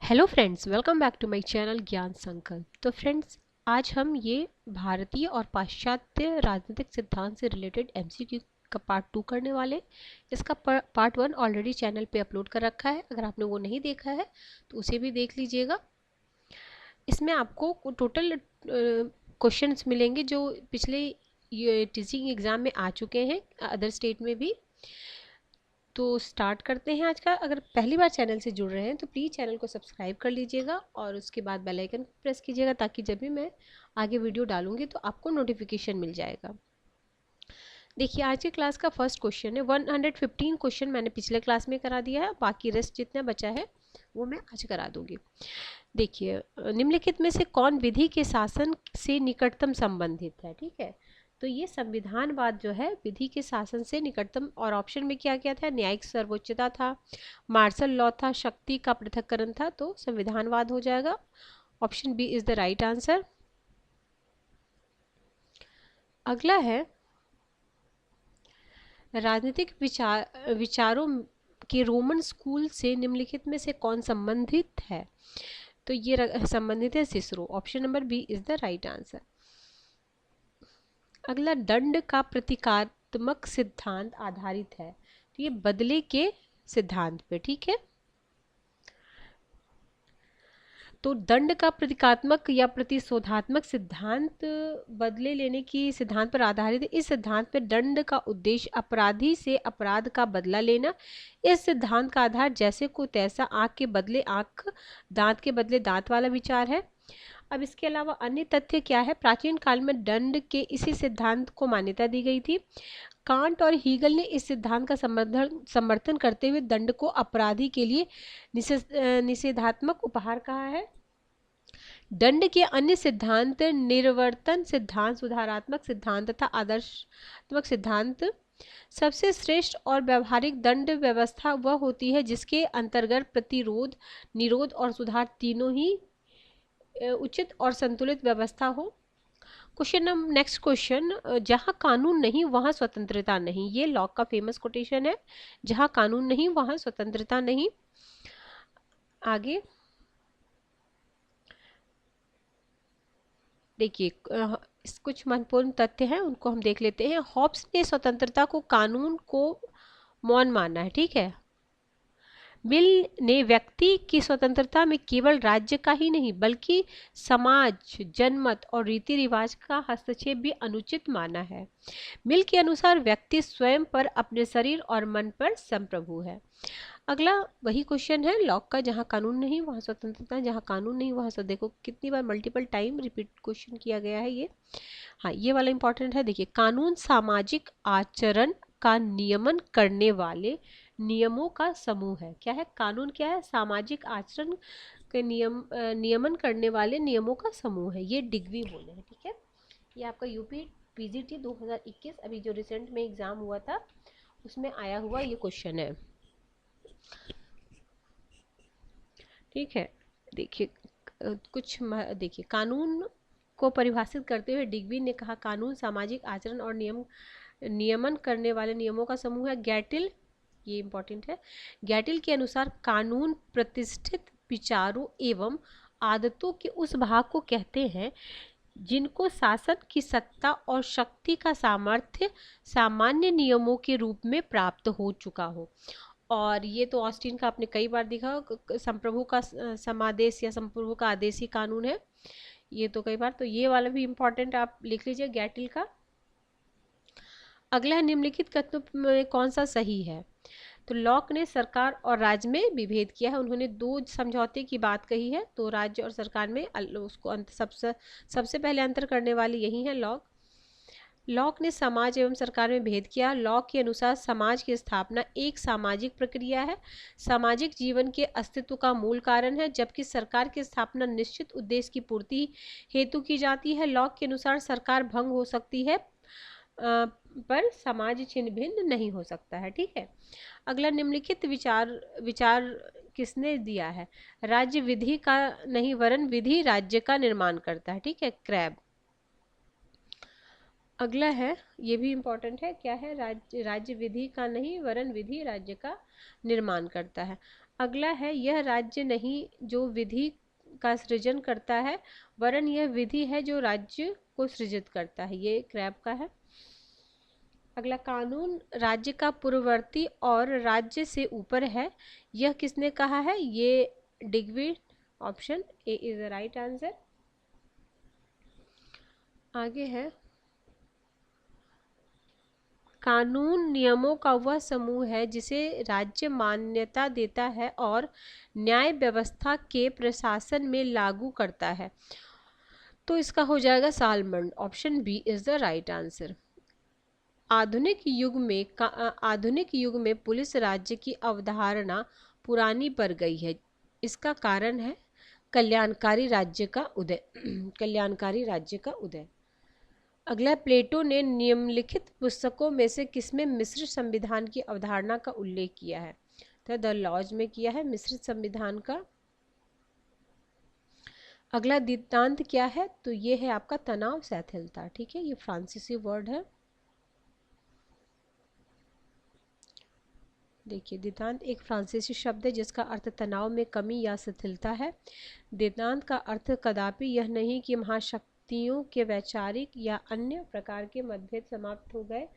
Hello friends, welcome back to my channel Gyan Sankalp. तो friends, आज हम ये भारतीय और पाश्चात्य राजनीतिक सिद्धांत से रिलेटेड एमसीक्यू का पार्ट 2 करने वाले। इसका पार्ट 1 ऑलरेडी चैनल पे अपलोड कर रखा है, अगर आपने वो नहीं देखा है तो उसे भी देख लीजिएगा। इसमें आपको टोटल क्वेश्चंस मिलेंगे जो पिछले ये टीचिंग एग्ज़ाम में आ चुके हैं, अदर स्टेट में भी। तो स्टार्ट करते हैं आज का। अगर पहली बार चैनल से जुड़ रहे हैं तो प्लीज़ चैनल को सब्सक्राइब कर लीजिएगा और उसके बाद बेल आइकन प्रेस कीजिएगा, ताकि जब भी मैं आगे वीडियो डालूंगी तो आपको नोटिफिकेशन मिल जाएगा। देखिए, आज की क्लास का फर्स्ट क्वेश्चन है। 115 क्वेश्चन मैंने पिछले क्लास में करा दिया है, बाकी रेस्ट जितना बचा है वो मैं आज करा दूंगी। देखिए, निम्नलिखित में से कौन विधि के शासन से निकटतम संबंधित है? ठीक है, तो ये संविधानवाद जो है विधि के शासन से निकटतम। और ऑप्शन में क्या क्या था? न्यायिक सर्वोच्चता था, मार्शल लॉ था, शक्ति का पृथक्करण था। तो संविधानवाद हो जाएगा। Option B is the right answer. अगला है, राजनीतिक विचारों के रोमन स्कूल से निम्नलिखित में से कौन संबंधित है? तो ये संबंधित है Cicero. Option number B is the right answer. अगला, दंड का प्रतीकात्मक सिद्धांत आधारित है। तो ये बदले के सिद्धांत पे, ठीक है। तो दंड का प्रतीकात्मक या प्रतिशोधात्मक सिद्धांत बदले लेने की सिद्धांत पर आधारित है। इस सिद्धांत में दंड का उद्देश्य अपराधी से अपराध का बदला लेना। इस सिद्धांत का आधार जैसे को तैसा, आंख के बदले आंख, दांत के बदले दांत वाला विचार है। अब इसके अलावा अन्य तथ्य क्या है? प्राचीन काल में दंड के इसी सिद्धांत को मान्यता दी गई थी। कांट और हीगल ने इस सिद्धांत का समर्थन करते हुए दंड को अपराधी के लिए निषेधात्मक उपहार कहा है। दंड के अन्य सिद्धांत निर्वर्तन सिद्धांत, सुधारात्मक सिद्धांत तथा आदर्शात्मक सिद्धांत। सबसे श्रेष्ठ और व्यावहारिक दंड व्यवस्था वह होती है जिसके अंतर्गत प्रतिरोध, निरोध और सुधार तीनों ही उचित और संतुलित व्यवस्था हो। नेक्स्ट क्वेश्चन, जहां कानून नहीं वहां स्वतंत्रता नहीं। ये लॉक का फेमस कोटेशन है, जहां कानून नहीं वहां स्वतंत्रता नहीं। आगे देखिए, कुछ महत्वपूर्ण तथ्य हैं, उनको हम देख लेते हैं। हॉब्स ने स्वतंत्रता को कानून को मौन माना है, ठीक है। मिल ने व्यक्ति की स्वतंत्रता में केवल राज्य का ही नहीं बल्कि समाज, जनमत और रीति रिवाज का हस्तक्षेप भी अनुचित माना है। मिल के अनुसार व्यक्ति स्वयं पर, अपने शरीर और मन पर संप्रभु है। अगला वही क्वेश्चन है लॉक का, जहां कानून नहीं वहां स्वतंत्रता, जहां कानून नहीं वहां स्वतंत्रता। देखो कितनी बार मल्टीपल टाइम रिपीट क्वेश्चन किया गया है ये। हाँ, ये वाला इंपॉर्टेंट है। देखिए, कानून सामाजिक आचरण का नियमन करने वाले नियमों का समूह है। क्या है कानून? क्या है? सामाजिक आचरण के नियमन करने वाले नियमों का समूह है। ये डिग्री बोले हैं, ठीक है। ये आपका यूपी पीजीटी 2021 अभी जो रिसेंट में एग्जाम हुआ था उसमें आया हुआ ये क्वेश्चन है, ठीक है। देखिए, देखिए, कानून को परिभाषित करते हुए डिग्बी ने कहा, कानून सामाजिक आचरण और नियमन करने वाले नियमों का समूह है। गैटिल, ये इंपॉर्टेंट है, गैटिल के अनुसार कानून प्रतिष्ठित विचारों एवं आदतों के उस भाग को कहते हैं जिनको शासन की सत्ता और शक्ति का सामर्थ्य सामान्य नियमों के रूप में प्राप्त हो चुका हो। और ये तो ऑस्टिन का आपने कई बार देखा, संप्रभु का समादेश या संप्रभु का आदेशी कानून है, ये तो कई बार। तो ये वाला भी इंपॉर्टेंट, आप लिख लीजिए गैटिल का। अगला, निम्नलिखित कथनों में कौन सा सही है? तो लॉक ने सरकार और राज्य में विभेद किया है। उन्होंने दो समझौते की बात कही है, तो राज्य और सरकार में उसको सबसे पहले अंतर करने वाली यही है लॉक। लॉक ने समाज एवं सरकार में भेद किया। लॉक के अनुसार समाज की स्थापना एक सामाजिक प्रक्रिया है, सामाजिक जीवन के अस्तित्व का मूल कारण है, जबकि सरकार की स्थापना निश्चित उद्देश्य की पूर्ति हेतु की जाती है। लॉक के अनुसार सरकार भंग हो सकती है पर समाज छिन्न भिन्न नहीं हो सकता है, ठीक है। अगला, निम्नलिखित विचार किसने दिया है? राज्य विधि का नहीं वरन विधि राज्य का निर्माण करता है, ठीक है, क्रैब। अगला है, ये भी इंपॉर्टेंट है, क्या है? राज्य विधि का नहीं वरन विधि राज्य का निर्माण करता है। अगला है यह राज्य नहीं जो विधि का सृजन करता है, वरन यह विधि है जो राज्य को सृजित करता है। ये क्रैब का है। अगला, कानून राज्य का पूर्ववर्ती और राज्य से ऊपर है, यह किसने कहा है? ये डिग्वी। Option A is the right answer. आगे है, कानून नियमों का वह समूह है जिसे राज्य मान्यता देता है और न्याय व्यवस्था के प्रशासन में लागू करता है। तो इसका हो जाएगा Salmond. Option B is the right answer. आधुनिक युग में पुलिस राज्य की अवधारणा पुरानी पड़ गई है। इसका कारण है कल्याणकारी राज्य का उदय। कल्याणकारी राज्य का उदय। अगला, प्लेटो ने निम्नलिखित पुस्तकों में से किसमें मिश्रित संविधान की अवधारणा का उल्लेख किया है? तो द लॉज में किया है मिश्रित संविधान का। अगला, दितांत क्या है? तो ये है आपका तनाव शिथिलता। ठीक है, ये फ्रांसीसी वर्ड है। देखिए, दितांत एक फ्रांसीसी शब्द है जिसका अर्थ तनाव में कमी या शिथिलता है। दितांत का अर्थ कदापि यह नहीं कि महाशक्तियों के वैचारिक या अन्य प्रकार के मतभेद समाप्त हो गए।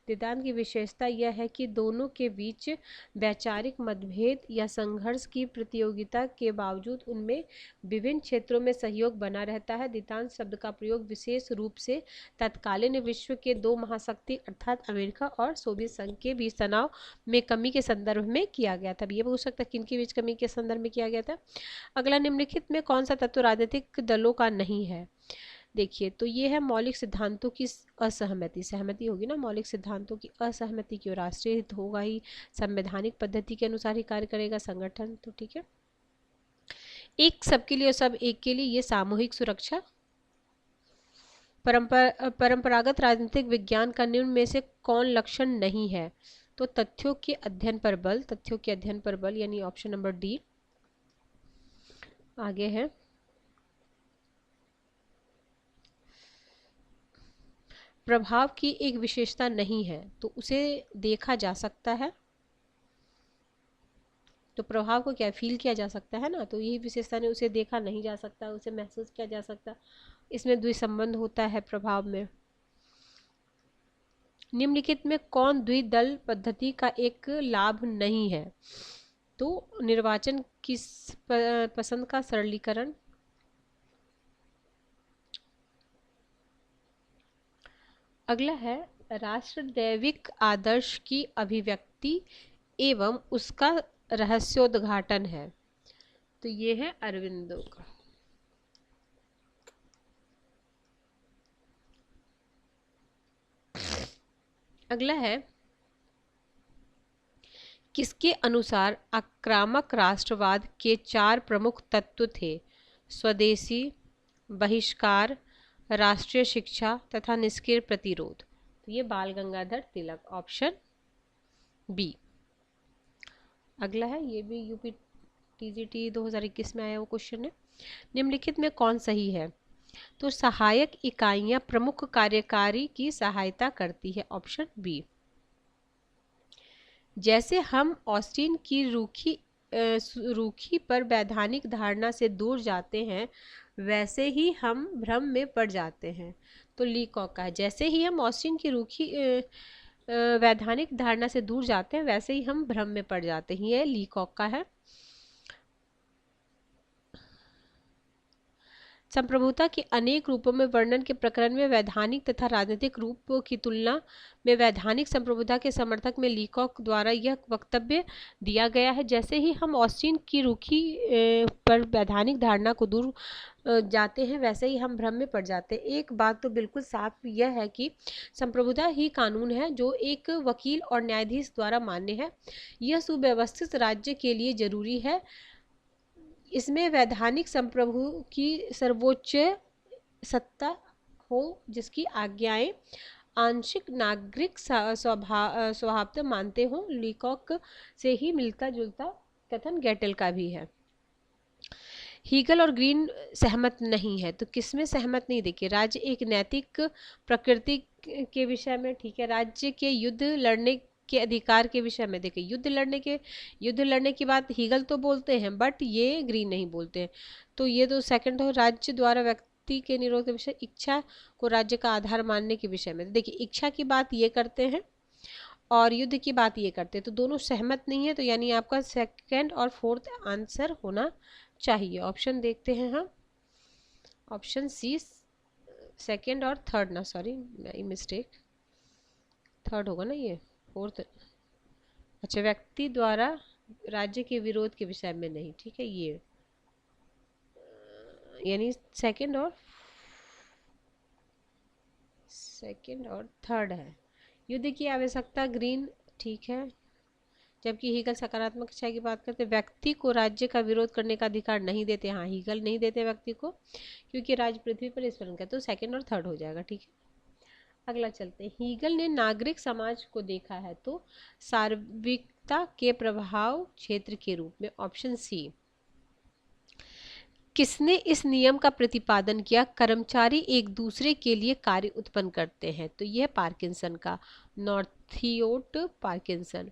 दितांत की विशेषता यह है कि दोनों के बीच वैचारिक मतभेद या संघर्ष की प्रतियोगिता के बावजूद उनमें विभिन्न क्षेत्रों में सहयोग बना रहता है। दितांत शब्द का प्रयोग विशेष रूप से तत्कालीन विश्व के दो महाशक्ति अर्थात अमेरिका और सोवियत संघ के बीच तनाव में कमी के संदर्भ में किया गया था। ये पूछ सकता है किन के बीच कमी के संदर्भ में किया गया था। अगला, निम्नलिखित में कौन सा तत्व राजनीतिक दलों का नहीं है? देखिए, तो ये है मौलिक सिद्धांतों की असहमति। सहमति होगी ना, मौलिक सिद्धांतों की असहमति क्यों? राष्ट्रीय हित होगा ही, संवैधानिक पद्धति के अनुसार ही कार्य करेगा संगठन। तो ठीक है, एक सबके लिए और सब एक के लिए, ये सामूहिक सुरक्षा। परंपरागत राजनीतिक विज्ञान का निम्न में से कौन लक्षण नहीं है? तो तथ्यों के अध्ययन पर बल। तथ्यों के अध्ययन पर बल यानी ऑप्शन नंबर डी। आगे है, प्रभाव की एक विशेषता नहीं है तो उसे देखा जा सकता है। तो प्रभाव को क्या फील किया जा सकता है ना, तो यही विशेषता नहीं, उसे देखा नहीं जा सकता, उसे महसूस किया जा सकता। इसमें द्विसंबंध होता है प्रभाव में। निम्नलिखित में कौन द्विदल पद्धति का एक लाभ नहीं है? तो निर्वाचन की पसंद का सरलीकरण। अगला है, राष्ट्रदैविक आदर्श की अभिव्यक्ति एवं उसका रहस्योद्घाटन है। तो ये है अरविंदो का। अगला है, किसके अनुसार आक्रामक राष्ट्रवाद के 4 प्रमुख तत्व थे? स्वदेशी, बहिष्कार, राष्ट्रीय शिक्षा तथा निष्क्रिय प्रतिरोध। तो ये बाल गंगाधर तिलक। Option B. अगला है, ये भी यूपी टीजीटी 2021 में आया वो क्वेश्चन है। निम्नलिखित में कौन सही है? तो सहायक इकाइयां प्रमुख कार्यकारी की सहायता करती है। Option B. जैसे हम ऑस्टिन की रूखी पर वैधानिक धारणा से दूर जाते हैं वैसे ही हम भ्रम में पड़ जाते हैं। तो लीकॉक का है, जैसे ही हम ऑस्टिन की रूखी वैधानिक धारणा से दूर जाते हैं वैसे ही हम भ्रम में पड़ जाते हैं। ये लीकॉक का है। संप्रभुता के अनेक रूपों में वर्णन के प्रकरण में वैधानिक तथा राजनीतिक रूपों की तुलना में वैधानिक संप्रभुता के समर्थक में लीकॉक द्वारा यह वक्तव्य दिया गया है, जैसे ही हम ऑस्टिन की रूखी पर वैधानिक धारणा को दूर जाते हैं वैसे ही हम भ्रम में पड़ जाते हैं। एक बात तो बिल्कुल साफ यह है कि संप्रभुता ही कानून है जो एक वकील और न्यायाधीश द्वारा मान्य है। यह सुव्यवस्थित राज्य के लिए जरूरी है। इसमें वैधानिक संप्रभु की सर्वोच्च सत्ता हो जिसकी आज्ञाएं आंशिक नागरिक स्वभावतः मानते हो। लीकॉक से ही मिलता जुलता कथन गेटल का भी है। हीगल और ग्रीन सहमत नहीं है, तो किसमें सहमत नहीं? देखिए, राज्य एक नैतिक प्रकृति के विषय में, ठीक है, राज्य के युद्ध लड़ने के अधिकार के विषय में। देखिए युद्ध लड़ने की बात हीगल तो बोलते हैं, बट ये ग्रीन नहीं बोलते हैं। तो ये तो सेकंड हो, राज्य द्वारा व्यक्ति के निरोध के विषय, इच्छा को राज्य का आधार मानने के विषय में। देखिए इच्छा की बात ये करते हैं और युद्ध की बात ये करते हैं, तो दोनों सहमत नहीं है, तो यानी आपका सेकंड और फोर्थ आंसर होना चाहिए। ऑप्शन देखते हैं हम, ऑप्शन सी सेकंड और थर्ड ना, सॉरी मिस्टेक, थर्ड होगा ना ये, फोर्थ। अच्छा, व्यक्ति द्वारा राज्य के विरोध के विषय में नहीं, ठीक है, ये यानी सेकंड और थर्ड है। युद्ध की आवश्यकता ग्रीन, ठीक है, जबकि हीगल सकारात्मक इच्छा की बात करते, व्यक्ति को राज्य का विरोध करने का अधिकार नहीं देते। हाँ, हीगल नहीं देते व्यक्ति को, क्योंकि राज्य पृथ्वी पर स्मरण करते, तो सेकंड और थर्ड हो जाएगा, ठीक है। अगला चलते हैं, हीगल ने नागरिक समाज को देखा है तो सार्वत्रिकता के प्रभाव क्षेत्र के रूप में। Option C. किसने इस नियम का प्रतिपादन किया, कर्मचारी एक दूसरे के लिए कार्य उत्पन्न करते हैं, तो यह पार्किंसन का, नॉर्थियोट पार्किंसन।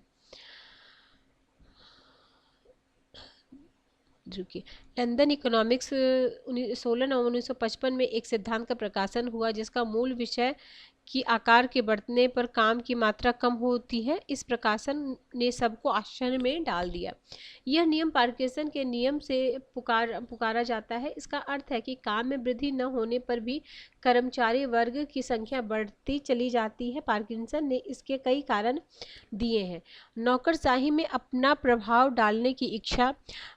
लंदन इकोनॉमिक्स 16 नवंबर 1955 में एक सिद्धांत का प्रकाशन हुआ जिसका मूल विषय कि आकार के बढ़ने पर काम की मात्रा कम होती है। इस प्रकाशन ने सबको आश्चर्य में डाल दिया। यह नियम पार्किंसन के नियम से पुकारा जाता है। इसका अर्थ है कि काम में वृद्धि न होने पर भी कर्मचारी वर्ग की संख्या बढ़ती चली जाती है। पार्किंसन ने इसके कई कारण दिए हैं। नौकरशाही में अपना प्रभाव डालने की इच्छा,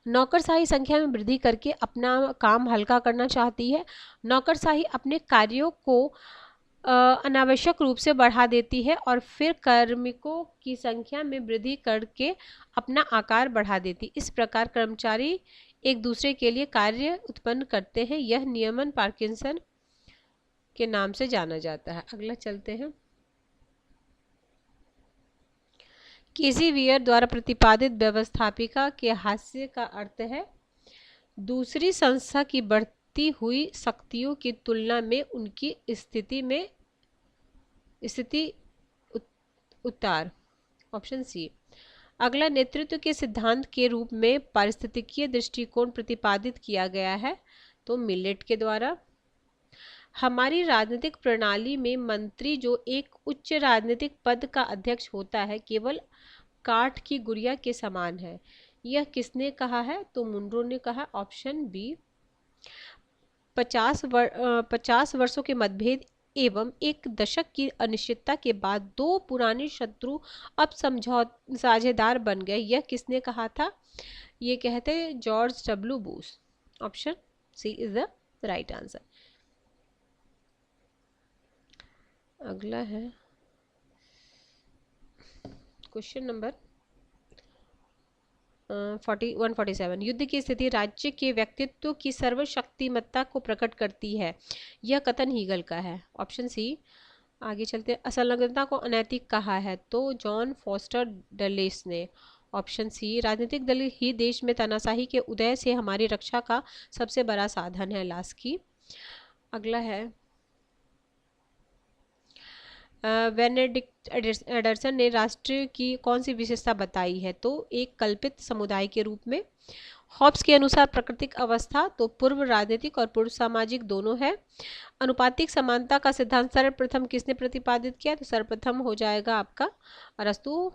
नौकरशाही संख्या में वृद्धि करके अपना काम हल्का करना चाहती है। नौकरशाही अपने कार्यों को अनावश्यक रूप से बढ़ा देती है और फिर कार्मिकों की संख्या में वृद्धि करके अपना आकार बढ़ा देती। इस प्रकार कर्मचारी एक दूसरे के लिए कार्य उत्पन्न करते हैं। यह नियमन पार्किंसन के नाम से जाना जाता है। अगला चलते हैं, केसी वियर द्वारा प्रतिपादित व्यवस्थापिका के हास्य का अर्थ है दूसरी संस्था की बढ़ती हुई शक्तियों की तुलना में उनकी स्थिति उतार। Option C. अगला, नेतृत्व के सिद्धांत के रूप में पारिस्थितिकीय दृष्टिकोण प्रतिपादित किया गया है, तो मिलेट के द्वारा। हमारी राजनीतिक प्रणाली में मंत्री जो एक उच्च राजनीतिक पद का अध्यक्ष होता है केवल काठ की गुड़िया के समान है। यह किसने कहा है, तो मुनरो ने कहा। Option B. 50 वर्षों के मतभेद एवं एक दशक की अनिश्चितता के बाद दो पुराने शत्रु अब साझेदार बन गए। यह किसने कहा था, ये कहते George W Bush. Option C is the right answer. अगला है क्वेश्चन नंबर 147। युद्ध की स्थिति राज्य के व्यक्तित्व की सर्वशक्तिमत्ता को प्रकट करती है। यह कथन हीगल का है। Option C. आगे चलते, असंलग्नता को अनैतिक कहा है, तो जॉन फॉस्टर डलेस ने। Option C. राजनीतिक दल ही देश में तानाशाही के उदय से हमारी रक्षा का सबसे बड़ा साधन है, लास्की। अगला है, बेनेडिक्ट एंडरसन ने राष्ट्र की कौन सी विशेषता बताई है, तो एक कल्पित समुदाय के रूप में। हॉब्स के अनुसार प्राकृतिक अवस्था तो पूर्व राजनीतिक और पूर्व सामाजिक दोनों है। अनुपातिक समानता का सिद्धांत सर्वप्रथम किसने प्रतिपादित किया, तो सर्वप्रथम हो जाएगा आपका अरस्तु।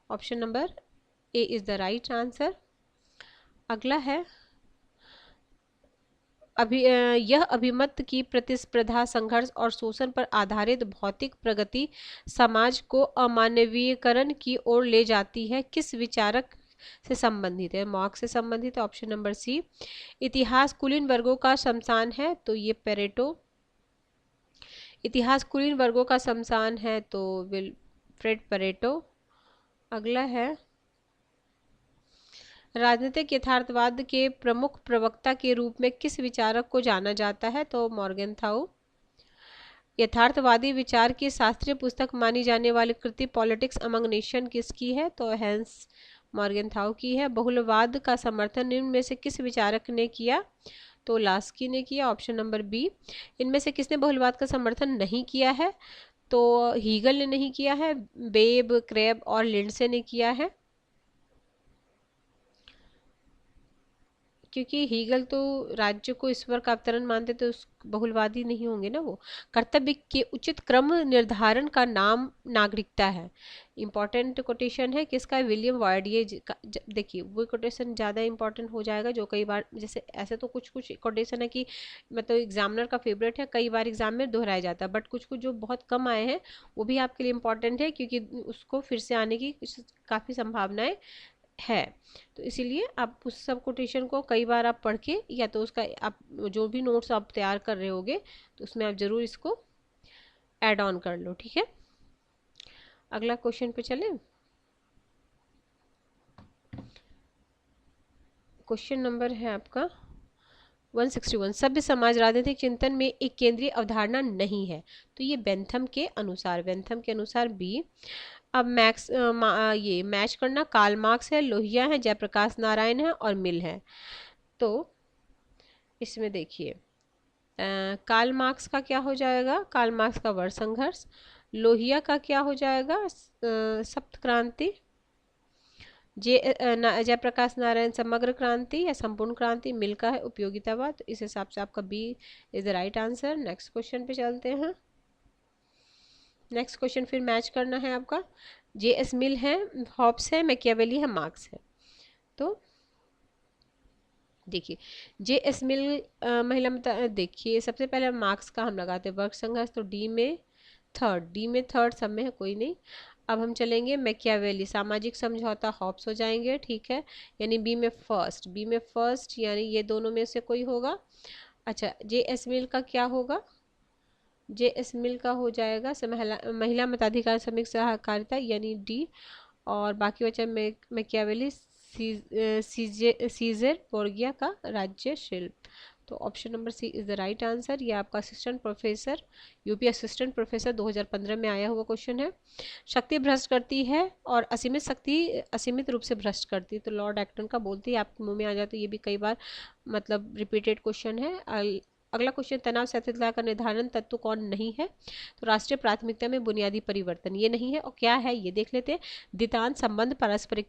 Option number A is the right answer. अगला है, यह अभिमत की प्रतिस्पर्धा, संघर्ष और शोषण पर आधारित भौतिक प्रगति समाज को अमानवीयकरण की ओर ले जाती है, किस विचारक से संबंधित है, मार्क्स से संबंधित है। Option number C. इतिहास कुलीन वर्गों का शमशान है, तो ये पेरेटो। इतिहास कुलीन वर्गों का शमशान है, तो विल्फ्रेड पेरेटो। अगला है, राजनीतिक यथार्थवाद के प्रमुख प्रवक्ता के रूप में किस विचारक को जाना जाता है, तो मॉर्गेनथाउ। यथार्थवादी विचार की शास्त्रीय पुस्तक मानी जाने वाली कृति पॉलिटिक्स अमंग नेशन किसकी है, तो हैंस मॉर्गेनथाउ की है। बहुलवाद का समर्थन निम्न में से किस विचारक ने किया, तो लास्की ने किया। Option number B. इनमें से किसने बहुलवाद का समर्थन नहीं किया है, तो हीगल ने नहीं किया है, बेब, क्रेब और लिंडसे ने किया है। क्योंकि हीगल तो राज्य को ईश्वर का अवतरण मानते, तो उस बहुलवादी नहीं होंगे ना वो। कर्तव्य के उचित क्रम निर्धारण का नाम नागरिकता है। इंपॉर्टेंट कोटेशन है किसका, विलियम वार्डिये का। देखिए वो कोटेशन ज़्यादा इंपॉर्टेंट हो जाएगा, जो कई बार, जैसे ऐसे तो कुछ कुछ कोटेशन है कि मतलब एग्जामिनर का फेवरेट है, कई बार एग्जाम में दोहराया जाता है, बट कुछ कुछ जो बहुत कम आए हैं वो भी आपके लिए इंपॉर्टेंट है, क्योंकि उसको फिर से आने की काफ़ी संभावनाएं है। तो इसीलिए आप उस सब कोटेशन को कई बार आप पढ़ के, या तो उसका आप जो भी नोट्स आप तैयार कर रहे होगे तो उसमें आप ज़रूर इसको ऐड ऑन कर लो, ठीक है। अगला क्वेश्चन पे चलें। क्वेश्चन नंबर है आपका 161। सभ्य समाज राजनीतिक चिंतन में एक केंद्रीय अवधारणा नहीं है। तो ये बेंथम के अनुसार, बी। अब ये मैच करना, कार्ल मार्क्स है, लोहिया है, जयप्रकाश नारायण है और मिल है। तो इसमें देखिए कार्ल मार्क्स का क्या हो जाएगा, कार्ल मार्क्स का वर्ष संघर्ष। लोहिया का क्या हो जाएगा, सप्त क्रांति। जयप्रकाश नारायण समग्र क्रांति या संपूर्ण क्रांति। मिल का है उपयोगितावाद। तो इस हिसाब से आपका B is the right answer. Next question पे चलते हैं। नेक्स्ट क्वेश्चन फिर मैच करना है आपका। जे एस मिल है, हॉब्स है, मैकियावेली है, मार्क्स है। तो देखिए जे एस मिल महिला मत, देखिए सबसे पहले मार्क्स का हम लगाते हैं वर्ग संघर्ष, तो डी में थर्ड, सब में है कोई नहीं। अब हम चलेंगे मैकियावेली, सामाजिक समझौता, हॉब्स हो जाएंगे, ठीक है। यानी बी में फर्स्ट, यानी ये दोनों में से कोई होगा। अच्छा जे एस मिल का क्या होगा, जे एस मिल का हो जाएगा महिला मताधिकार श्रमिक सहकारिता, यानी डी। और बाकी बचा मैकियावेली, सीजर बोर्गिया का राज्य शिल्प। तो option number C is the right answer. ये आपका assistant professor, UP assistant professor 2015 में आया हुआ क्वेश्चन है। शक्ति भ्रष्ट करती है और असीमित शक्ति असीमित रूप से भ्रष्ट करती है। तो लॉर्ड एक्टन का बोलते ही आपके मुंह में आ जाता है, ये भी कई बार मतलब रिपीटेड क्वेश्चन है। अगला क्वेश्चन, तनाव सहनशीलता का निर्धारण तत्व कौन नहीं है। तो राष्ट्रीय प्राथमिकता में बुनियादी परिवर्तन, ये नहीं है। और क्या है ये देख लेते हैं। द्वितांत संबंध पारस्परिक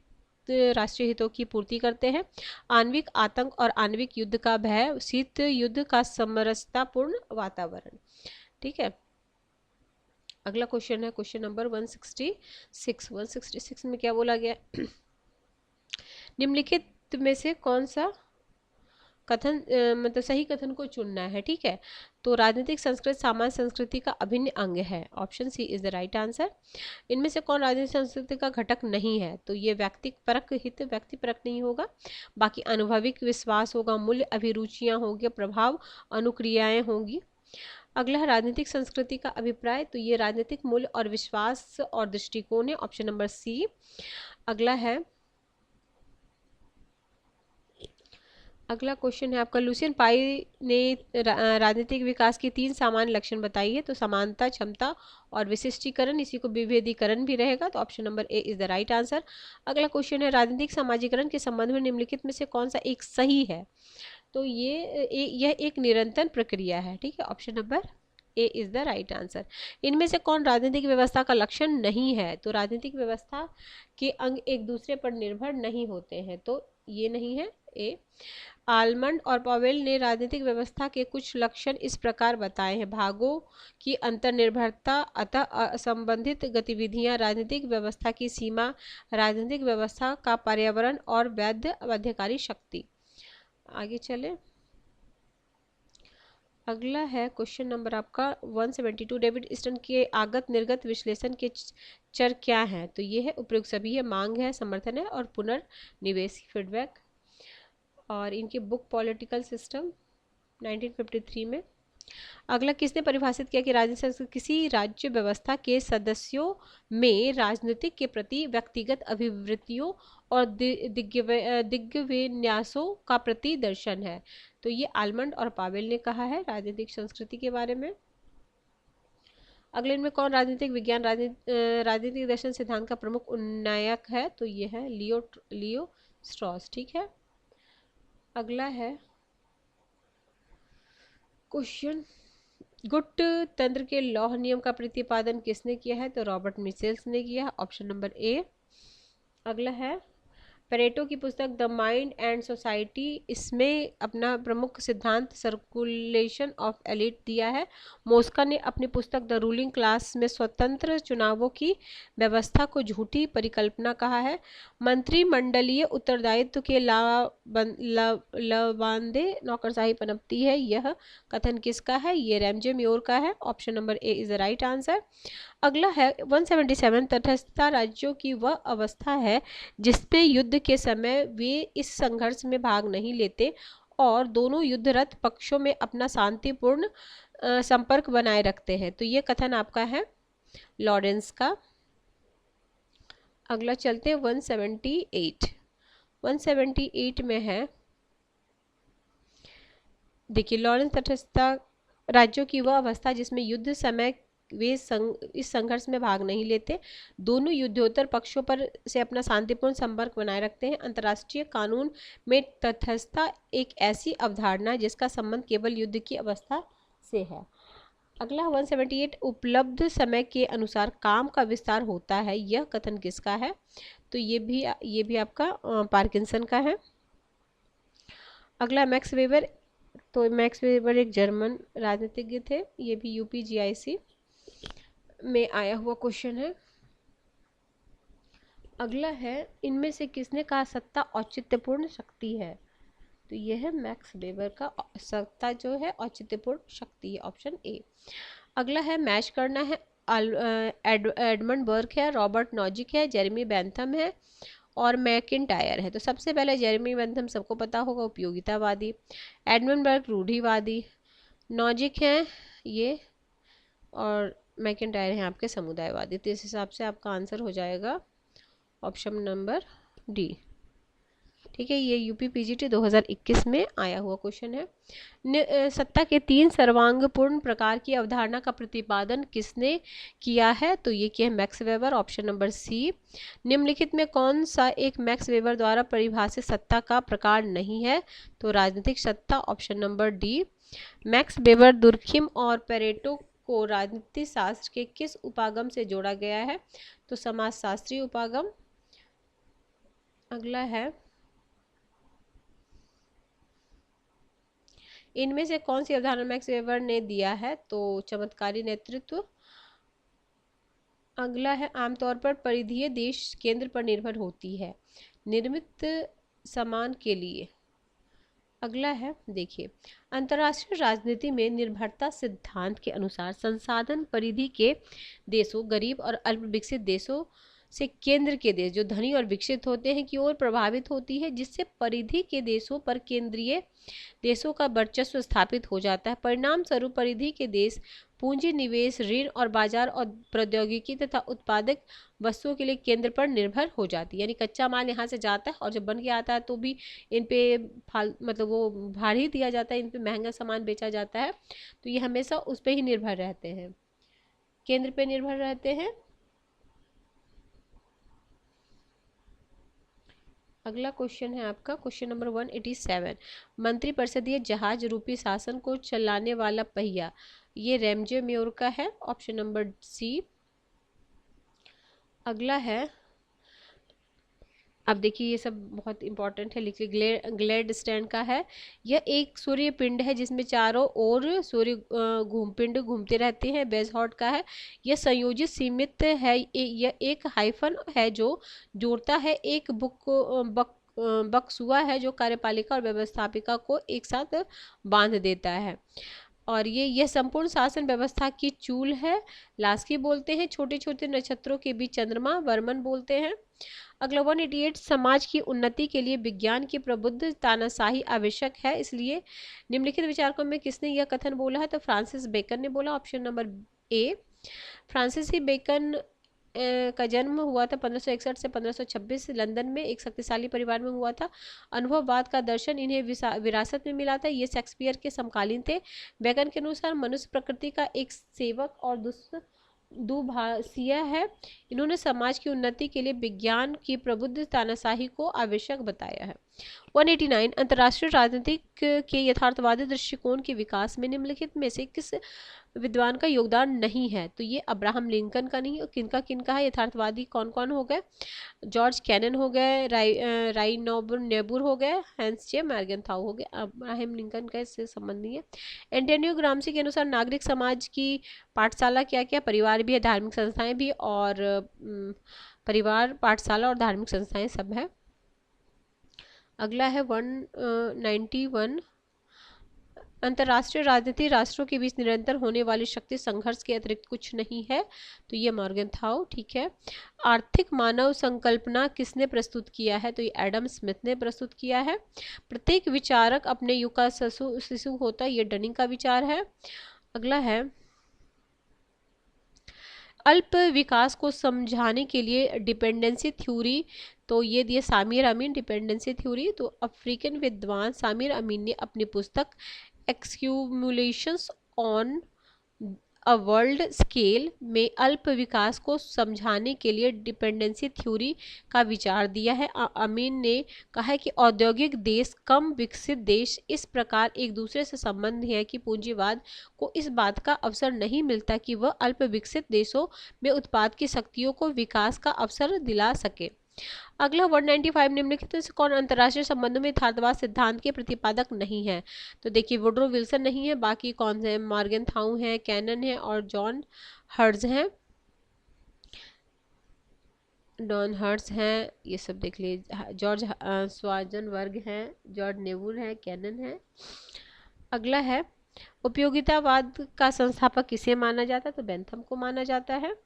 राष्ट्रीय हितों की पूर्ति करते हैं। आणविक आतंक और आणविक युद्ध का भय, शीत युद्ध का समरसतापूर्ण वातावरण, ठीक है। अगला क्वेश्चन है क्वेश्चन नंबर 166 में क्या बोला गया निम्नलिखित में से कौन सा कथन मतलब सही कथन को चुनना है, ठीक है। तो राजनीतिक संस्कृति सामान्य संस्कृति का अभिन्न अंग है। Option C is the right answer. इनमें से कौन राजनीतिक संस्कृति का घटक नहीं है। तो ये व्यक्तिपरक हित व्यक्तिपरक नहीं होगा। बाकी अनुभविक विश्वास होगा, मूल्य अभिरुचियां होंगी, प्रभाव अनुक्रियाएं होंगी। अगला है राजनीतिक संस्कृति का अभिप्राय। तो ये राजनीतिक मूल्य और विश्वास और दृष्टिकोण है। Option number C. अगला क्वेश्चन है आपका, लुसियन पाई ने राजनीतिक विकास की 3 सामान्य लक्षण बताई है। तो समानता, क्षमता और विशिष्टीकरण, इसी को विभेदीकरण भी रहेगा। तो option number A is the right answer. अगला क्वेश्चन है, राजनीतिक समाजीकरण के संबंध में निम्नलिखित में से कौन सा एक सही है। तो यह एक निरंतर प्रक्रिया है, ठीक है। Option number A is the right answer. इनमें से कौन राजनीतिक व्यवस्था का लक्षण नहीं है। तो राजनीतिक व्यवस्था के अंग एक दूसरे पर निर्भर नहीं होते हैं। तो ये नहीं है ए। आलमंड और पॉवेल ने राजनीतिक व्यवस्था के कुछ लक्षण इस प्रकार बताए हैं। भागों की अंतर्निर्भरता, अतः असंबंधित गतिविधियां, राजनीतिक व्यवस्था की सीमा, राजनीतिक व्यवस्था का पर्यावरण और वैध बाध्यकारी शक्ति। आगे चले। अगला है क्वेश्चन नंबर आपका 172। डेविड स्टर्न के आगत निर्गत विश्लेषण के चर क्या हैं। तो ये है उपयुक्त सभी है, मांग है, समर्थन है और पुनर्निवेश फीडबैक। और इनकी बुक पॉलिटिकल सिस्टम 1953 में। अगला, किसने परिभाषित किया कि राजनीतिक संस्कृति किसी राज्य व्यवस्था के सदस्यों में राजनीतिक के प्रति व्यक्तिगत अभिवृत्तियों और दिग्विन्यासों का प्रतिदर्शन है। तो ये आलमंड और पावेल ने कहा है राजनीतिक संस्कृति के बारे में। अगले इनमें कौन राजनीतिक विज्ञान राजनीतिक दर्शन सिद्धांत का प्रमुख उन्नायक है। तो ये है लियो स्ट्रॉस, ठीक है। अगला है क्वेश्चन गुट तंत्र के लौह नियम का प्रतिपादन किसने किया है? तो रॉबर्ट मिचेल्स ने किया है, ऑप्शन नंबर ए। अगला है पेरेटो की पुस्तक द माइंड एंड सोसाइटी, इसमें अपना प्रमुख सिद्धांत सर्कुलेशन ऑफ एलिट दिया है। मोस्का ने अपनी पुस्तक द रूलिंग क्लास में स्वतंत्र चुनावों की व्यवस्था को झूठी परिकल्पना कहा है। मंत्रिमंडलीय उत्तरदायित्व के लबांदे नौकरशाही पनपती है, यह कथन किसका है? ये रैमजे म्योर का है, option number A is the right answer. अगला है 177 तटस्थता राज्यों की वह अवस्था है जिसमें युद्ध के समय वे इस संघर्ष में भाग नहीं लेते और दोनों युद्धरत पक्षों में अपना शांतिपूर्ण संपर्क बनाए रखते हैं। तो ये कथन आपका है लॉरेंस का। अगला चलते हैं 178। 178 में है, देखिए, लॉरेंस तटस्थता राज्यों की वह अवस्था जिसमें युद्ध समय वे इस संघर्ष में भाग नहीं लेते, दोनों युद्धोत्तर पक्षों पर से अपना शांतिपूर्ण संपर्क बनाए रखते हैं। अंतर्राष्ट्रीय कानून में तटस्थता एक ऐसी अवधारणा है जिसका संबंध केवल युद्ध की अवस्था से है। अगला 178 उपलब्ध समय के अनुसार काम का विस्तार होता है, यह कथन किसका है? तो ये भी आपका पार्किंसन का है। अगला मैक्स वेबर, तो मैक्स वेबर एक जर्मन राजनीतिज्ञ थे, ये भी यूपीजीआईसी में आया हुआ क्वेश्चन है। अगला है इनमें से किसने कहा सत्ता औचित्यपूर्ण शक्ति है? तो यह है मैक्स वेबर का, सत्ता जो है औचित्यपूर्ण शक्ति है, ऑप्शन ए। अगला है मैच करना है, एडमंड बर्ग है, रॉबर्ट नॉजिक है, जेरेमी बेंथम है और मैकिंटायर है। तो सबसे पहले जेरेमी बेंथम सबको पता होगा, उपयोगितावादी। एडमंड बर्ग रूढ़िवादी। नॉजिक है ये, और मैकिंटायर है आपके समुदायवादी। तो इस हिसाब से आपका आंसर हो जाएगा ऑप्शन नंबर डी। ठीक है, ये यूपी पीजीटी 2021 में आया हुआ क्वेश्चन है। सत्ता के 3 सर्वांगपूर्ण प्रकार की अवधारणा का प्रतिपादन किसने किया है? तो ये किया है Max Weber, option number C. निम्नलिखित में कौन सा एक मैक्स वेबर द्वारा परिभाषित सत्ता का प्रकार नहीं है? तो राजनीतिक सत्ता, option number D. Max weber, Durkheim और पेरेटो को राजनीति शास्त्र के किस उपागम से जोड़ा गया है? तो समाजशास्त्री उपागम। अगला है इनमें से कौन सी अवधारणा मैक्स वेबर ने दिया है? तो चमत्कारी नेतृत्व। अगला है आमतौर पर परिधीय देश केंद्र पर निर्भर होती है, निर्मित सामान के लिए। अगला है, देखिए, अंतर्राष्ट्रीय राजनीति में निर्भरता सिद्धांत के अनुसार संसाधन परिधि के देशों, गरीब और अल्प विकसित देशों से केंद्र के देश जो धनी और विकसित होते हैं की ओर प्रभावित होती है, जिससे परिधि के देशों पर केंद्रीय देशों का वर्चस्व स्थापित हो जाता है। परिणाम स्वरूप परिधि के देश पूंजी निवेश, ऋण और बाजार और प्रौद्योगिकी तथा उत्पादक वस्तुओं के लिए केंद्र पर निर्भर हो जाती है। यानी कच्चा माल यहाँ से जाता है और जब बन के आता है तो भी इन पे मतलब वो भारी दिया जाता है, इन पे महंगा सामान बेचा जाता है। तो ये हमेशा उस पर ही निर्भर रहते हैं, केंद्र पे निर्भर रहते हैं। अगला क्वेश्चन है आपका क्वेश्चन नंबर 187। मंत्रिपरिषदीय जहाज रूपी शासन को चलाने वाला पहिया, ये रैमजे म्योर का है, ऑप्शन नंबर सी। अगला है, अब देखिए ये सब बहुत इंपॉर्टेंट है, लिखिए, ग्लेड स्टैंड का है। यह एक सूर्य पिंड है जिसमें चारों ओर सूर्य पिंड घूमते रहते हैं। बेजहॉट का है, यह संयोजित सीमित है, यह एक हाइफन है जो जोड़ता है, एक बकसुआ है जो कार्यपालिका और व्यवस्थापिका को एक साथ बांध देता है। और यह संपूर्ण शासन व्यवस्था की चूल है। लास्की बोलते हैं, छोटे छोटे नक्षत्रों के बीच चंद्रमा वर्मन बोलते हैं। अगला 188, समाज की उन्नति के लिए विज्ञान की प्रबुद्ध तानाशाही आवश्यक है, इसलिए निम्नलिखित विचारकों में किसने यह कथन बोला है? तो फ्रांसिस बेकन ने बोला, option number A. Francis Bacon का जन्म हुआ था 1561 से 1526 लंदन में, एक शक्तिशाली परिवार में हुआ था। अनुभववाद का दर्शन इन्हें विरासत में मिला था, ये शेक्सपियर के समकालीन थे। बेकन के अनुसार मनुष्य प्रकृति का एक सेवक और दुभाषीय है। इन्होंने समाज की उन्नति के लिए विज्ञान की प्रबुद्ध तानाशाही को आवश्यक बताया है। 189 अंतर्राष्ट्रीय राजनीतिक के यथार्थवादी दृष्टिकोण के विकास में निम्नलिखित में से किस विद्वान का योगदान नहीं है? तो ये अब्राहम लिंकन का नहीं, और किनका किनका है? यथार्थवादी कौन कौन हो गए? जॉर्ज कैनन हो गए, राई नेबुर हो गए, हैंस जे मॉर्गनथाउ हो गए। अब्राहम लिंकन का इससे संबंध नहीं है। एंटोनियो ग्राम्सी के अनुसार नागरिक समाज की पाठशाला क्या क्या? परिवार भी है, धार्मिक संस्थाएं भी, और परिवार, पाठशाला और धार्मिक संस्थाएं सब है। अगला है 191 अंतर्राष्ट्रीय राजनीति राष्ट्रों के बीच निरंतर होने वाली शक्ति संघर्ष के अतिरिक्त कुछ नहीं है। तो ये मॉर्गनथाउ, ठीक है। आर्थिक मानव संकल्पना किसने प्रस्तुत किया है? तो ये एडम स्मिथ ने प्रस्तुत किया है। प्रत्येक विचारक अपने युग का शिशु होता है, ये डनिंग का विचार है। अगला है अल्प विकास को समझाने के लिए डिपेंडेंसी थ्योरी, तो ये दिए सामिर अमीन, डिपेंडेंसी थ्योरी। तो अफ्रीकन विद्वान सामिर अमीन ने अपनी पुस्तक एक्सक्यूमुलेशंस ऑन अ वर्ल्ड स्केल में अल्प विकास को समझाने के लिए डिपेंडेंसी थ्योरी का विचार दिया है। अमीन ने कहा है कि औद्योगिक देश, कम विकसित देश इस प्रकार एक दूसरे से संबंध है कि पूंजीवाद को इस बात का अवसर नहीं मिलता कि वह अल्प विकसित देशों में उत्पाद की शक्तियों को विकास का अवसर दिला सके। अगला 195 निम्नलिखित में से कौन अंतर्राष्ट्रीय संबंधों में यथार्थवाद सिद्धांत के प्रतिपादक नहीं है? तो देखिए वुडरो विल्सन नहीं है, बाकी कौन से हैं? मॉर्गनथाउ है, कैनन है और जॉन हर्ट्ज हैं। डॉन हर्ट्ज हैं, ये सब देख लीजिए। जॉर्ज स्वाजनबर्ग हैं, जॉर्ज नेबुर है, कैनन है। अगला है उपयोगितावाद का संस्थापक किसे माना जाता है? तो बेंथम को माना जाता है।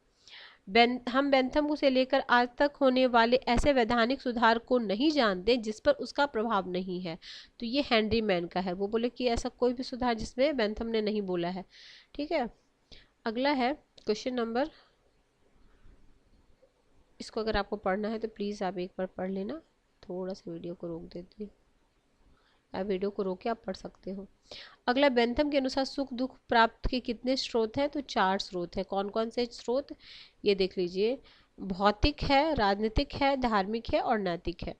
हम बेंथम से लेकर आज तक होने वाले ऐसे वैधानिक सुधार को नहीं जानते जिस पर उसका प्रभाव नहीं है। तो ये हेनरी मैन का है, वो बोले कि ऐसा कोई भी सुधार जिसमें बेंथम ने नहीं बोला है, ठीक है। अगला है क्वेश्चन नंबर, इसको अगर आपको पढ़ना है तो प्लीज़ आप एक बार पढ़ लेना, थोड़ा सा वीडियो को रोक देती हूँ, आप वीडियो को रोक के आप पढ़ सकते हो। अगला बेंथम के अनुसार सुख दुख प्राप्त के कितने स्रोत हैं? तो 4 स्रोत हैं। कौन कौन से स्रोत? ये देख लीजिए, भौतिक है, राजनीतिक है, धार्मिक है और नैतिक है।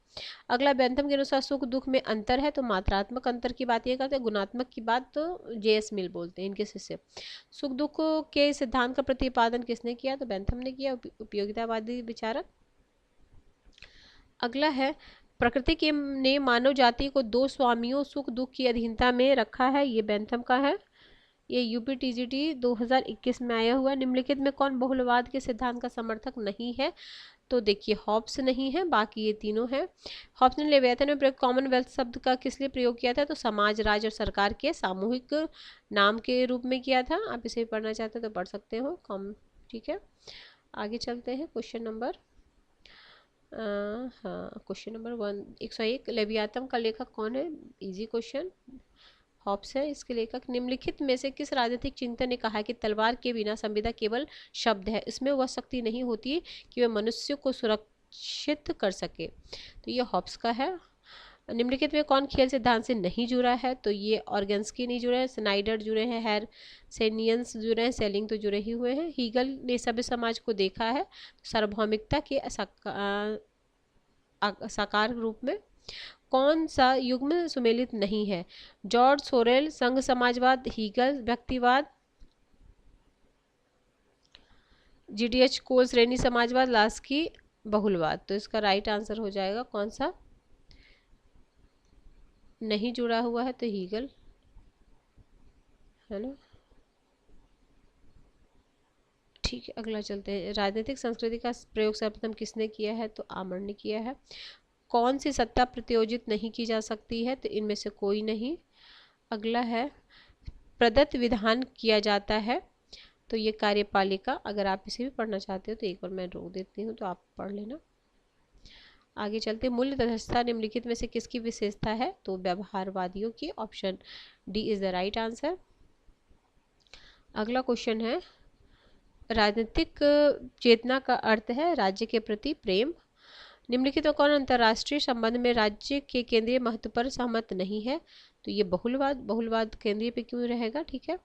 अगला बेंथम के अनुसार सुख दुख में अंतर है, तो मात्रात्मक अंतर की बात ये करते हैं, गुणात्मक की बात तो जेएस मिल बोलते हैं इनके शिष्य। सुख दुख के सिद्धांत का प्रतिपादन किसने किया? तो बेंथम ने किया, उपयोगितावादी विचारक। अगला है प्रकृति के ने मानव जाति को 2 स्वामियों सुख दुख की अधीनता में रखा है, ये बेंथम का है। ये यूपीटीजीटी 2021 में आया हुआ। निम्नलिखित में कौन बहुलवाद के सिद्धांत का समर्थक नहीं है? तो देखिए हॉब्स नहीं है, बाकी ये तीनों हैं। हॉब्स ने लेवियाथन में प्रयोग कॉमनवेल्थ शब्द का किस लिए प्रयोग किया था? तो समाज, राज्य और सरकार के सामूहिक नाम के रूप में किया था। आप इसे पढ़ना चाहते हो तो पढ़ सकते हो, ठीक है। आगे चलते हैं क्वेश्चन नंबर हाँ क्वेश्चन नंबर 101 लेवियाथन का लेखक कौन है? इजी क्वेश्चन, हॉब्स है इसके लेखक। निम्नलिखित में से किस राजनीतिक चिंतक ने कहा है कि तलवार के बिना संविदा केवल शब्द है, इसमें वह शक्ति नहीं होती कि वह मनुष्य को सुरक्षित कर सके? तो ये हॉब्स का है। निम्नलिखित में कौन खेल सिद्धांत से नहीं जुड़ा है? तो ये ऑर्गेन्स्की नहीं जुड़े हैं, स्नाइडर जुड़े हैं, हेरसेनियंस जुड़े हैं, सेलिंग तो जुड़े ही हुए हैं। हीगल ने सभ्य समाज को देखा है सार्वभौमिकता के साकार रूप में। कौन सा युग्म सुमेलित नहीं है? जॉर्ज सोरेल संघ समाजवाद, हीगल व्यक्तिवाद, जीडीएच कोल श्रेणी समाजवाद, लास्की बहुलवाद। तो इसका राइट आंसर हो जाएगा कौन सा नहीं जुड़ा हुआ है? तो हीगल है ना, ठीक है। अगला चलते हैं, राजनीतिक संस्कृति का प्रयोग सर्वप्रथम किसने किया है? तो आमर ने किया है। कौन सी सत्ता प्रतियोजित नहीं की जा सकती है? तो इनमें से कोई नहीं। अगला है प्रदत्त विधान किया जाता है, तो ये कार्यपालिका। अगर आप इसे भी पढ़ना चाहते हो तो एक बार मैं रोक देती हूँ तो आप पढ़ लेना। आगे चलते, मूल्य तटस्थता निम्नलिखित में से किसकी विशेषता है? तो व्यवहारवादियों की, option D is the right answer. अगला क्वेश्चन है राजनीतिक चेतना का अर्थ है राज्य के प्रति प्रेम। निम्नलिखित में कौन अंतर्राष्ट्रीय संबंध में राज्य के केंद्रीय महत्व पर सहमत नहीं है? तो ये बहुलवाद केंद्रीय पे क्यों रहेगा, ठीक है।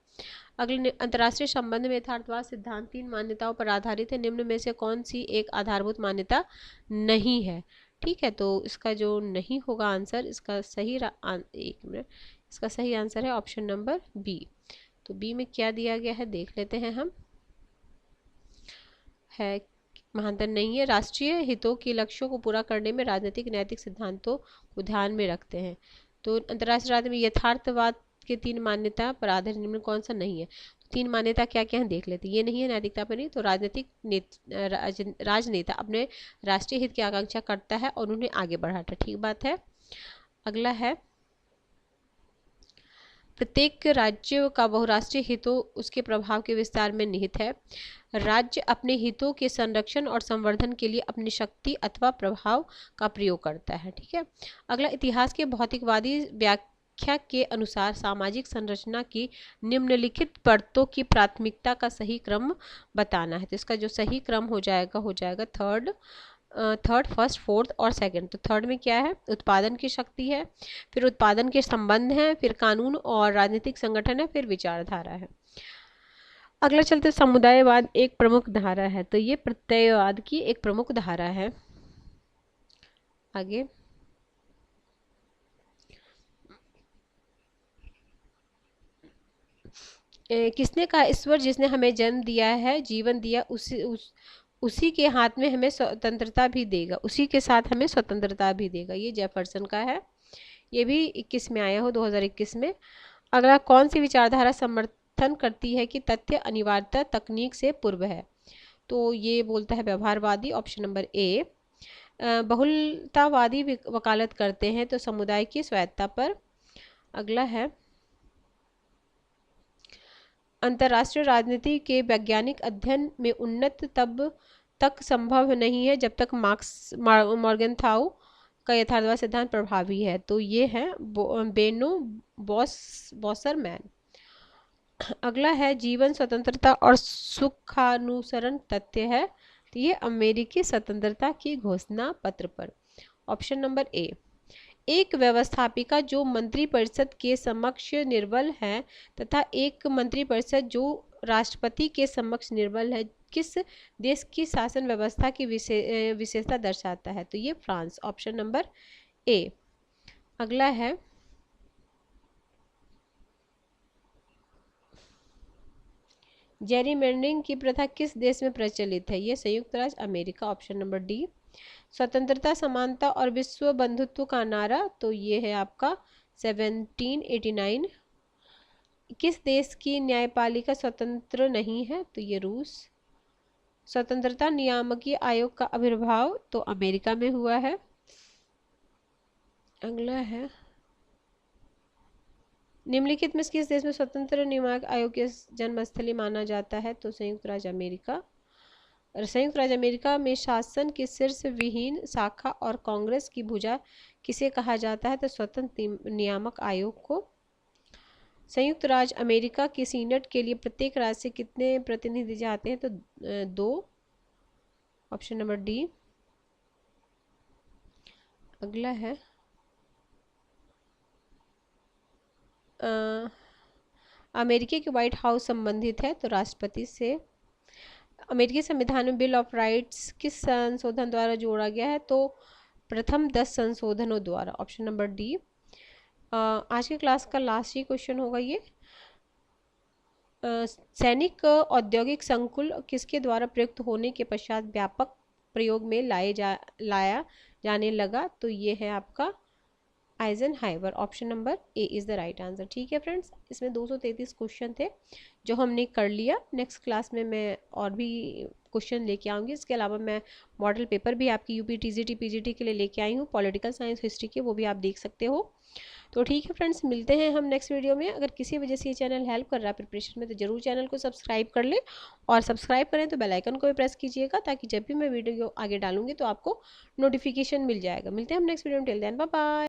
अगले अंतर्राष्ट्रीय संबंध में यथार्थवाद सिद्धांत 3 मान्यताओं पर आधारित है, निम्न में से कौन सी एक आधारभूत मान्यता नहीं है? ठीक है, तो इसका जो नहीं होगा आंसर, इसका सही एक मिनट, इसका सही आंसर है ऑप्शन नंबर बी। तो बी में क्या दिया गया है देख लेते हैं हम। है महानतर नहीं है, राष्ट्रीय हितों के लक्ष्यों को पूरा करने में राजनीतिक नैतिक सिद्धांतों को ध्यान में रखते हैं। तो अंतर्राष्ट्रीय राजनीति में यथार्थवाद के 3 मान्यता पर आधारित निम्न कौन सा नहीं है। तो 3 मान्यता क्या क्या है देख लेते हैं। ये नहीं है नैतिकता पर नहीं, तो राजनेता अपने राष्ट्रीय हित की आकांक्षा करता है और उन्हें आगे बढ़ाता है, ठीक बात है। अगला है, प्रत्येक राज्य का बहुराष्ट्रीय हितों उसके प्रभाव के विस्तार में निहित है। राज्य अपने हितों के संरक्षण और संवर्धन के लिए अपनी शक्ति अथवा प्रभाव का प्रयोग करता है, ठीक है। अगला, इतिहास के भौतिकवादी व्याख्या के अनुसार सामाजिक संरचना की निम्नलिखित परतों की प्राथमिकता का सही क्रम बताना है। तो इसका जो सही क्रम हो जाएगा थर्ड, फर्स्ट, फोर्थ और सेकंड। तो थर्ड में क्या है, उत्पादन की शक्ति है, फिर उत्पादन के संबंध है, फिर कानून और राजनीतिक संगठन है, फिर विचारधारा है। अगला चलते, समुदायवाद एक प्रमुख धारा है। तो ये प्रत्ययवाद की एक प्रमुख धारा है। आगे, किसने कहा, ईश्वर जिसने हमें जन्म दिया है, जीवन दिया, उसी के हाथ में हमें स्वतंत्रता भी देगा, उसी के साथ हमें स्वतंत्रता भी देगा। ये जेफरसन का है, ये भी 21 में आया हो, 2021 में। अगला, कौन सी विचारधारा समर्थन करती है कि तथ्य अनिवार्यता तकनीक से पूर्व है। तो ये बोलता है व्यवहारवादी, ऑप्शन नंबर ए। बहुलतावादी वकालत करते हैं तो समुदाय की स्वायत्ता पर। अगला है, अंतर्राष्ट्रीय राजनीति के वैज्ञानिक अध्ययन में उन्नत तब तक संभव नहीं है जब तक मॉर्गनथाउ का यथार्थवाद सिद्धांत प्रभावी है। तो ये है बेनो बॉसरमैन। अगला है, जीवन स्वतंत्रता और सुखानुसरण तथ्य है। तो ये अमेरिकी स्वतंत्रता की घोषणा पत्र पर, ऑप्शन नंबर ए। एक व्यवस्थापिका जो मंत्रिपरिषद के समक्ष निर्बल है तथा एक मंत्रिपरिषद जो राष्ट्रपति के समक्ष निर्बल है, किस देश की शासन व्यवस्था की विशेषता दर्शाता है। तो ये फ्रांस, ऑप्शन नंबर ए। अगला है, जेरीमैंडरिंग की प्रथा किस देश में प्रचलित है। ये संयुक्त राज्य अमेरिका, ऑप्शन नंबर डी। स्वतंत्रता, समानता और विश्व बंधुत्व का नारा, तो ये है आपका 1789। किस देश की न्यायपालिका स्वतंत्र नहीं है। तो ये रूस। स्वतंत्रता नियामकीय आयोग का आविर्भाव, तो अमेरिका में हुआ है। अगला है, निम्नलिखित में किस देश में स्वतंत्र नियामक आयोग के जन्मस्थली माना जाता है। तो संयुक्त राज्य अमेरिका। संयुक्त राज्य अमेरिका में शासन की शीर्ष विहीन शाखा और कांग्रेस की भुजा किसे कहा जाता है। तो स्वतंत्र नियामक आयोग को। संयुक्त राज्य अमेरिका की सीनेट के लिए प्रत्येक राज्य से कितने प्रतिनिधि जाते हैं। तो 2, ऑप्शन नंबर डी। अगला है, अमेरिकी की व्हाइट हाउस संबंधित है तो राष्ट्रपति से। अमेरिकी संविधान में बिल ऑफ राइट्स किस संशोधन द्वारा जोड़ा गया है। तो प्रथम 10 संशोधनों द्वारा, ऑप्शन नंबर डी। आज के क्लास का लास्ट ही क्वेश्चन होगा ये। सैनिक औद्योगिक संकुल किसके द्वारा प्रयुक्त होने के पश्चात व्यापक प्रयोग में लाया जाने लगा। तो ये है आपका Eisenhower, option number A is the right answer. ठीक है फ्रेंड्स, इसमें 233 क्वेश्चन थे जो हमने कर लिया। नेक्स्ट क्लास में मैं और भी क्वेश्चन लेके आऊँगी। इसके अलावा मैं मॉडल पेपर भी आपकी यूपी टीजीटी पीजीटी के लिए लेके आई हूँ, पॉलिटिकल साइंस हिस्ट्री के, वो भी आप देख सकते हो। तो ठीक है फ्रेंड्स, मिलते हैं हम नेक्स्ट वीडियो में। अगर किसी वजह से ये चैनल हेल्प कर रहा है प्रिपरेशन में तो जरूर चैनल को सब्सक्राइब कर ले, और सब्सक्राइब करें तो बेल आइकन को भी प्रेस कीजिएगा ताकि जब भी मैं वीडियो आगे डालूंगी तो आपको नोटिफिकेशन मिल जाएगा। मिलते हैं हम नेक्स्ट वीडियो में, टिल देन बाय बाय।